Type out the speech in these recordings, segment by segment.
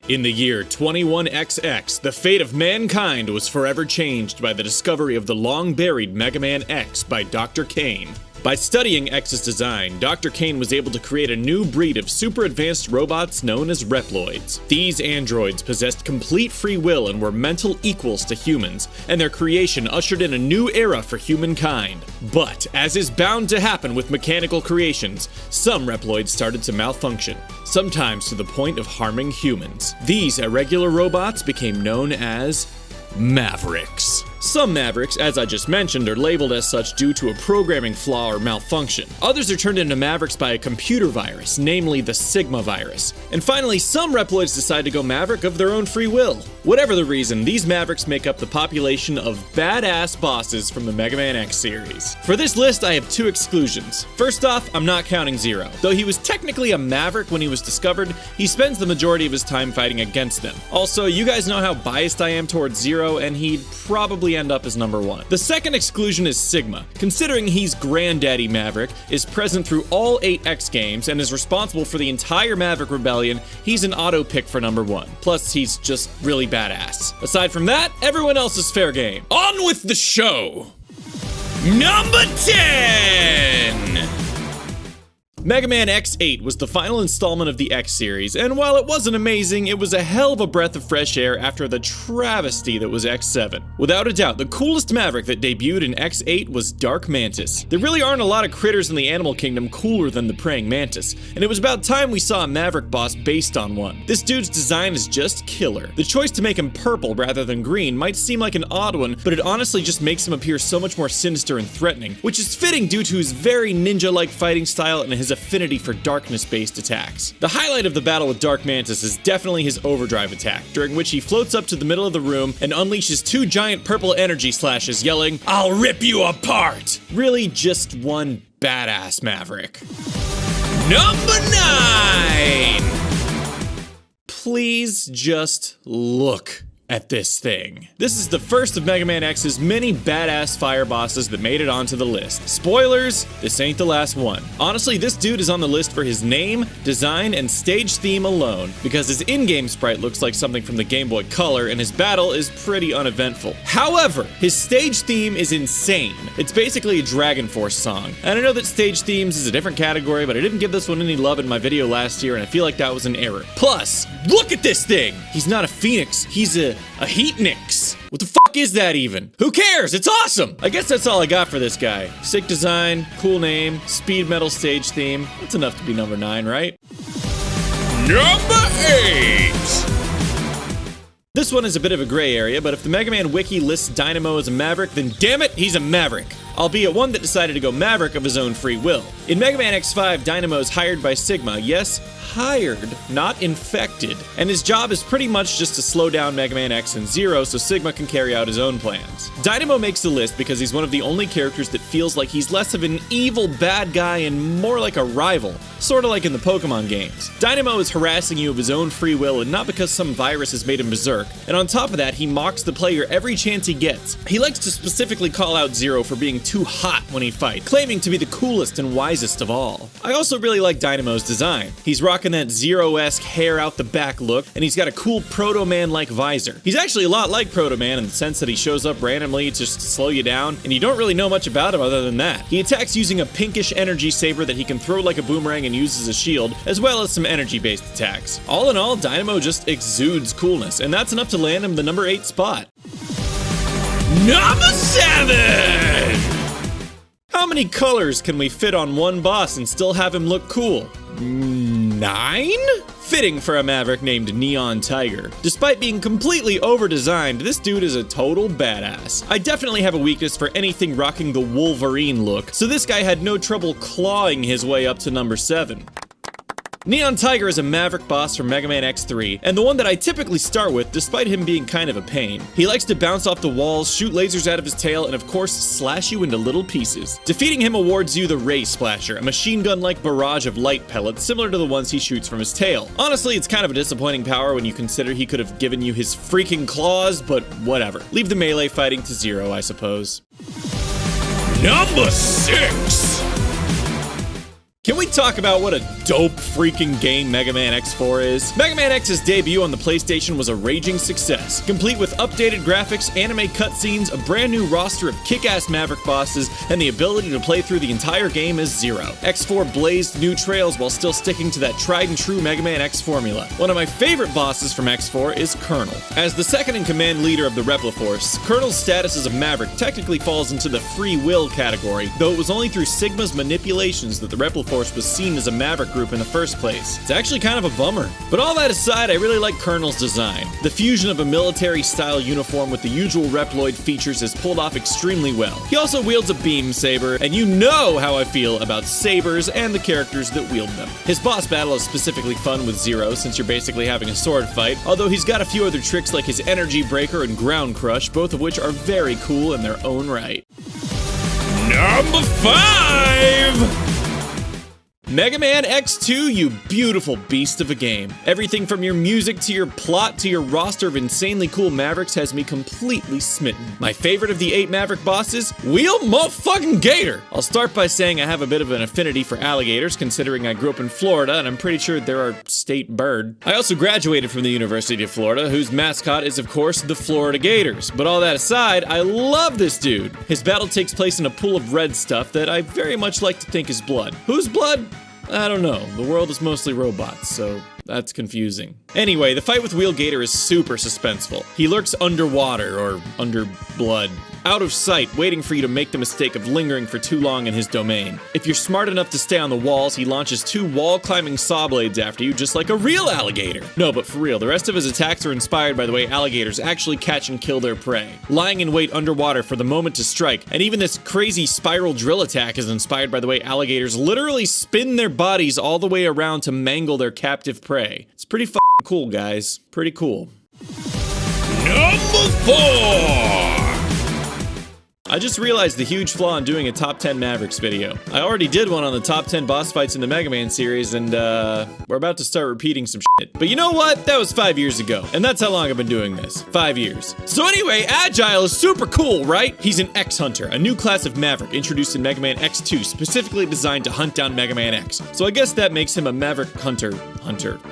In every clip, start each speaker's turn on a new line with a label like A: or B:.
A: In the year 21XX, the fate of mankind was forever changed by the discovery of the long-buried Megaman X by Dr. Kane. By studying X's design, Dr. Kane was able to create a new breed of super-advanced robots known as Reploids. These androids possessed complete free will and were mental equals to humans, and their creation ushered in a new era for humankind. But, as is bound to happen with mechanical creations, some Reploids started to malfunction, sometimes to the point of harming humans. These irregular robots became known as Mavericks. Some Mavericks, as I just mentioned, are labeled as such due to a programming flaw or malfunction. Others are turned into Mavericks by a computer virus, namely the Sigma virus. And finally, some Reploids decide to go Maverick of their own free will. Whatever the reason, these Mavericks make up the population of badass bosses from the MegaMan X series. For this list, I have two exclusions. First off, I'm not counting Zero. Though he was technically a Maverick when he was discovered, he spends the majority of his time fighting against them. Also, you guys know how biased I am towards Zero, and he'd probably end up as number 1. The second exclusion is Sigma. Considering he's Granddaddy Maverick, is present through all 8 X games, and is responsible for the entire Maverick Rebellion, he's an auto pick for number 1. Plus, he's just really badass. Aside from that, everyone else is fair game. On with the show! Number 10! MegaMan X8 was the final installment of the X series, and while it wasn't amazing, it was a hell of a breath of fresh air after the travesty that was X7. Without a doubt, the coolest Maverick that debuted in X8 was Dark Mantis. There really aren't a lot of critters in the animal kingdom cooler than the praying mantis, and it was about time we saw a Maverick boss based on one. This dude's design is just killer. The choice to make him purple rather than green might seem like an odd one, but it honestly just makes him appear so much more sinister and threatening, which is fitting due to his very ninja-like fighting style and his affinity for darkness-based attacks. The highlight of the battle with Dark Mantis is definitely his overdrive attack, during which he floats up to the middle of the room and unleashes 2 giant purple energy slashes, yelling, "I'll rip you apart!" Really just one badass Maverick. Number 9! Please just look at this thing. This is the first of MegaMan X's many badass fire bosses that made it onto the list. Spoilers, this ain't the last one. Honestly, this dude is on the list for his name, design, and stage theme alone, because his in-game sprite looks like something from the Game Boy Color, and his battle is pretty uneventful. However, his stage theme is insane. It's basically a Dragon Force song. And I know that stage themes is a different category, but I didn't give this one any love in my video last year, and I feel like that was an error. Plus, look at this thing! He's not a phoenix, he's a Heatnix. What the fuck is that even? Who cares? It's awesome! I guess that's all I got for this guy. Sick design, cool name, speed metal stage theme. That's enough to be number 9, right? Number 8! This one is a bit of a gray area, but if the MegaMan Wiki lists Dynamo as a Maverick, then damn it, he's a Maverick. Albeit one that decided to go Maverick of his own free will. In MegaMan X5, Dynamo is hired by Sigma, yes, hired, not infected. And his job is pretty much just to slow down MegaMan X and Zero so Sigma can carry out his own plans. Dynamo makes the list because he's one of the only characters that feels like he's less of an evil bad guy and more like a rival, sorta like in the Pokemon games. Dynamo is harassing you of his own free will and not because some virus has made him berserk. And on top of that, he mocks the player every chance he gets. He likes to specifically call out Zero for being too hot when he fights, claiming to be the coolest and wisest of all. I also really like Dynamo's design. He's rocking that Zero-esque hair out the back look, and he's got a cool Proto-Man-like visor. He's actually a lot like Proto-Man in the sense that he shows up randomly just to slow you down, and you don't really know much about him other than that. He attacks using a pinkish energy saber that he can throw like a boomerang and use as a shield, as well as some energy-based attacks. All in all, Dynamo just exudes coolness, and that's enough to land him the number 8 spot. Number 7! How many colors can we fit on one boss and still have him look cool? 9? Fitting for a Maverick named Neon Tiger. Despite being completely over-designed, this dude is a total badass. I definitely have a weakness for anything rocking the Wolverine look, so this guy had no trouble clawing his way up to number 7. Neon Tiger is a Maverick boss from MegaMan X3, and the one that I typically start with, despite him being kind of a pain. He likes to bounce off the walls, shoot lasers out of his tail, and of course, slash you into little pieces. Defeating him awards you the Ray Splasher, a machine gun-like barrage of light pellets similar to the ones he shoots from his tail. Honestly, it's kind of a disappointing power when you consider he could have given you his freaking claws, but whatever. Leave the melee fighting to Zero, I suppose. Number 6! Can we talk about what a dope freaking game MegaMan X4 is? MegaMan X's debut on the PlayStation was a raging success, complete with updated graphics, anime cutscenes, a brand new roster of kick-ass Maverick bosses, and the ability to play through the entire game as Zero. X4 blazed new trails while still sticking to that tried and true MegaMan X formula. One of my favorite bosses from X4 is Colonel. As the second-in-command leader of the Repliforce, Colonel's status as a Maverick technically falls into the free will category, though it was only through Sigma's manipulations that the Repliforce was seen as a Maverick group in the first place. It's actually kind of a bummer. But all that aside, I really like Colonel's design. The fusion of a military-style uniform with the usual Reploid features is pulled off extremely well. He also wields a beam saber, and you know how I feel about sabers and the characters that wield them. His boss battle is specifically fun with Zero, since you're basically having a sword fight, although he's got a few other tricks like his Energy Breaker and Ground Crush, both of which are very cool in their own right. Number 5! MegaMan X2, you beautiful beast of a game. Everything from your music to your plot to your roster of insanely cool Mavericks has me completely smitten. My favorite of the 8 Maverick bosses? Wheel motherfucking Gator! I'll start by saying I have a bit of an affinity for alligators, considering I grew up in Florida and I'm pretty sure they're our state bird. I also graduated from the University of Florida, whose mascot is of course the Florida Gators. But all that aside, I love this dude. His battle takes place in a pool of red stuff that I very much like to think is blood. Whose blood? I don't know. The world is mostly robots, so that's confusing. Anyway, the fight with Wheel Gator is super suspenseful. He lurks underwater, or under blood, out of sight, waiting for you to make the mistake of lingering for too long in his domain. If you're smart enough to stay on the walls, he launches 2 wall-climbing saw blades after you, just like a real alligator. No, but for real, the rest of his attacks are inspired by the way alligators actually catch and kill their prey, lying in wait underwater for the moment to strike, and even this crazy spiral drill attack is inspired by the way alligators literally spin their bodies all the way around to mangle their captive prey. It's pretty f***ing cool, guys. Pretty cool. Number 4! I just realized the huge flaw in doing a top 10 Mavericks video. I already did one on the top 10 boss fights in the Mega Man series, and we're about to start repeating some shit. But you know what? That was 5 years ago, and that's how long I've been doing this. 5 years. So anyway, Agile is super cool, right? He's an X-Hunter, a new class of Maverick introduced in MegaMan X2, specifically designed to hunt down MegaMan X. So I guess that makes him a Maverick hunter.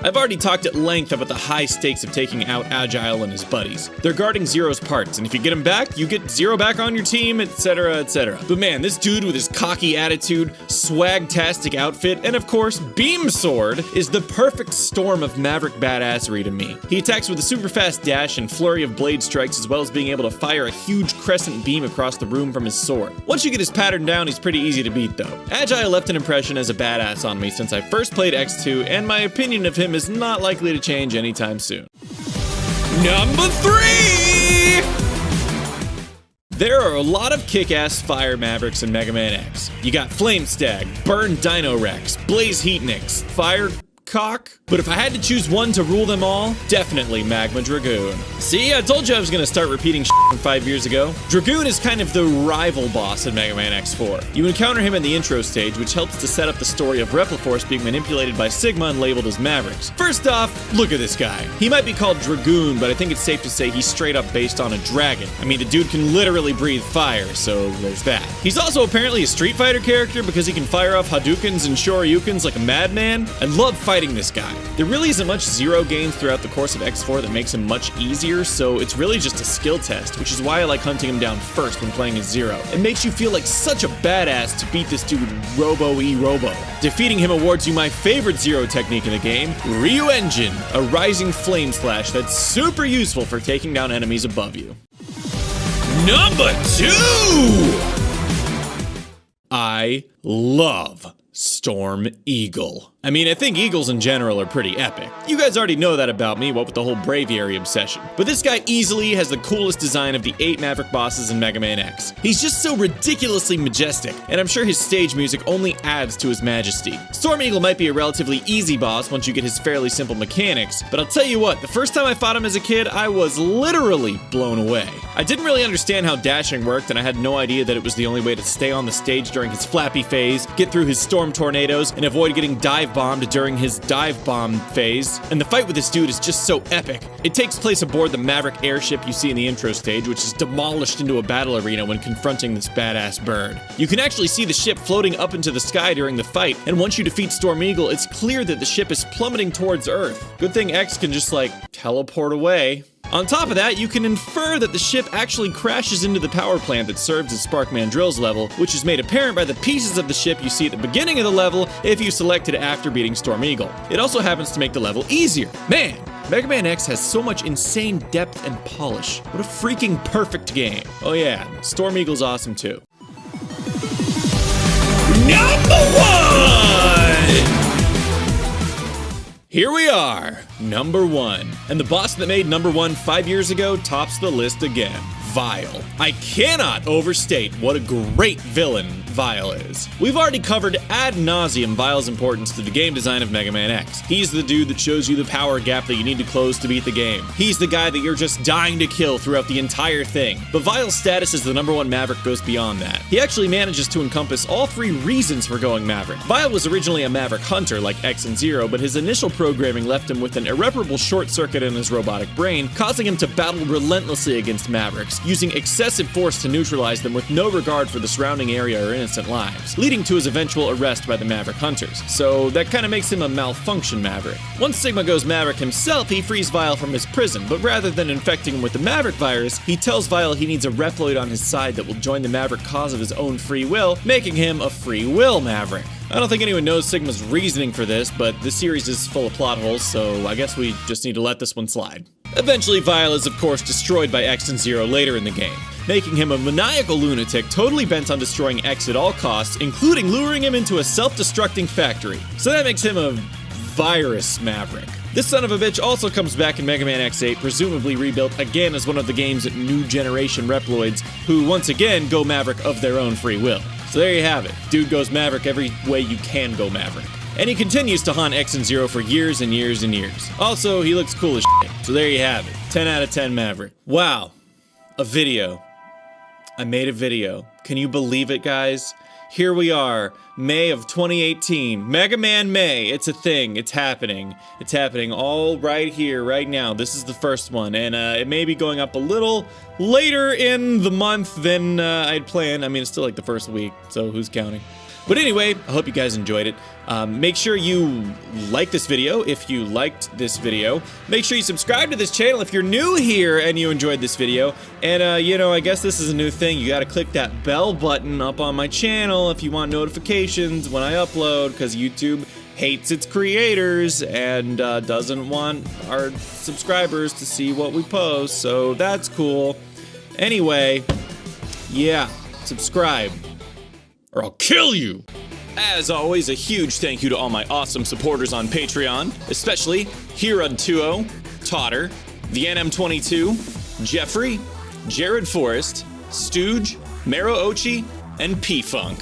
A: I've already talked at length about the high stakes of taking out Agile and his buddies. They're guarding Zero's parts, and if you get him back, you get Zero back on your team, etc, etc. But man, this dude with his cocky attitude, swag-tastic outfit, and of course, beam sword, is the perfect storm of Maverick badassery to me. He attacks with a super fast dash and flurry of blade strikes, as well as being able to fire a huge crescent beam across the room from his sword. Once you get his pattern down, he's pretty easy to beat though. Agile left an impression as a badass on me since I first played X2, and my opinion of him is not likely to change anytime soon. Number 3! There are a lot of kick-ass fire Mavericks in MegaMan X. You got Flame Stag, Burn Dino Rex, Blaze Heatnix, Fire Cock. But if I had to choose one to rule them all, definitely Magma Dragoon. See, I told you I was gonna start repeating shit from 5 years ago. Dragoon is kind of the rival boss in MegaMan X4. You encounter him in the intro stage, which helps to set up the story of Repliforce being manipulated by Sigma and labeled as Mavericks. First off, look at this guy. He might be called Dragoon, but I think it's safe to say he's straight up based on a dragon. I mean, the dude can literally breathe fire, so there's that. He's also apparently a Street Fighter character because he can fire off Hadoukens and Shoryukens like a madman. I love fighting this guy. There really isn't much Zero gains throughout the course of X4 that makes him much easier, so it's really just a skill test, which is why I like hunting him down first when playing as Zero. It makes you feel like such a badass to beat this dude Robo. Defeating him awards you my favorite Zero technique in the game, Ryu Engine, a rising flame slash that's super useful for taking down enemies above you. Number 2! I love Storm Eagle. I mean, I think eagles in general are pretty epic. You guys already know that about me, what with the whole Braviary obsession. But this guy easily has the coolest design of the 8 Maverick bosses in MegaMan X. He's just so ridiculously majestic, and I'm sure his stage music only adds to his majesty. Storm Eagle might be a relatively easy boss once you get his fairly simple mechanics, but I'll tell you what, the first time I fought him as a kid, I was literally blown away. I didn't really understand how dashing worked, and I had no idea that it was the only way to stay on the stage during his flappy phase, get through his storm storm tornadoes and avoid getting dive bombed during his dive bomb phase. And the fight with this dude is just so epic. It takes place aboard the Maverick airship you see in the intro stage, which is demolished into a battle arena when confronting this badass bird. You can actually see the ship floating up into the sky during the fight, and once you defeat Storm Eagle, it's clear that the ship is plummeting towards Earth. Good thing X can just like teleport away. On top of that, you can infer that the ship actually crashes into the power plant that serves as Sparkman Drill's level, which is made apparent by the pieces of the ship you see at the beginning of the level if you select it after beating Storm Eagle. It also happens to make the level easier. Man, MegaMan X has so much insane depth and polish. What a freaking perfect game. Oh yeah, Storm Eagle's awesome too. Number 1! Here we are, number 1. And the boss that made number 1 5 years ago tops the list again. Vile. I cannot overstate what a great villain Vile is. We've already covered ad nauseum Vile's importance to the game design of MegaMan X. He's the dude that shows you the power gap that you need to close to beat the game. He's the guy that you're just dying to kill throughout the entire thing. But Vile's status as the number 1 Maverick goes beyond that. He actually manages to encompass all 3 reasons for going Maverick. Vile was originally a Maverick hunter like X and Zero, but his initial programming left him with an irreparable short circuit in his robotic brain, causing him to battle relentlessly against Mavericks, using excessive force to neutralize them with no regard for the surrounding area or innocent lives, leading to his eventual arrest by the Maverick hunters. So that kind of makes him a malfunction Maverick. Once Sigma goes Maverick himself, he frees Vile from his prison, but rather than infecting him with the Maverick virus, he tells Vile he needs a Reploid on his side that will join the Maverick cause of his own free will, making him a free will Maverick. I don't think anyone knows Sigma's reasoning for this, but the series is full of plot holes, so I guess we just need to let this one slide. Eventually, Vile is of course destroyed by X and Zero later in the game, making him a maniacal lunatic totally bent on destroying X at all costs, including luring him into a self-destructing factory. So that makes him a virus Maverick. This son of a bitch also comes back in MegaMan X8, presumably rebuilt again as one of the game's new generation Reploids, who once again go Maverick of their own free will. So there you have it. Dude goes Maverick every way you can go Maverick. And he continues to haunt X and Zero for years and years and years. Also, he looks cool as shit. So there you have it. 10 out of 10 Maverick. Wow. A video. I made a video. Can you believe it, guys? Here we are, May of 2018. MegaMan May. It's a thing. It's happening. It's happening all right here, right now. This is the first one, and it may be going up a little later in the month than I'd planned. I mean, it's still like the first week, so who's counting? But anyway, I hope you guys enjoyed it. Make sure you like this video if you liked this video. Make sure you subscribe to this channel if you're new here and you enjoyed this video. And, you know, I guess this is a new thing. You gotta click that bell button up on my channel if you want notifications when I upload, because YouTube hates its creators and doesn't want our subscribers to see what we post, so that's cool. Anyway, yeah, subscribe, or I'll kill you! As always, a huge thank you to all my awesome supporters on Patreon, especially Hirantuo, Totter, the NM22, Jeffrey, Jared Forrest, Stooge, Mero Ochi, and P-Funk.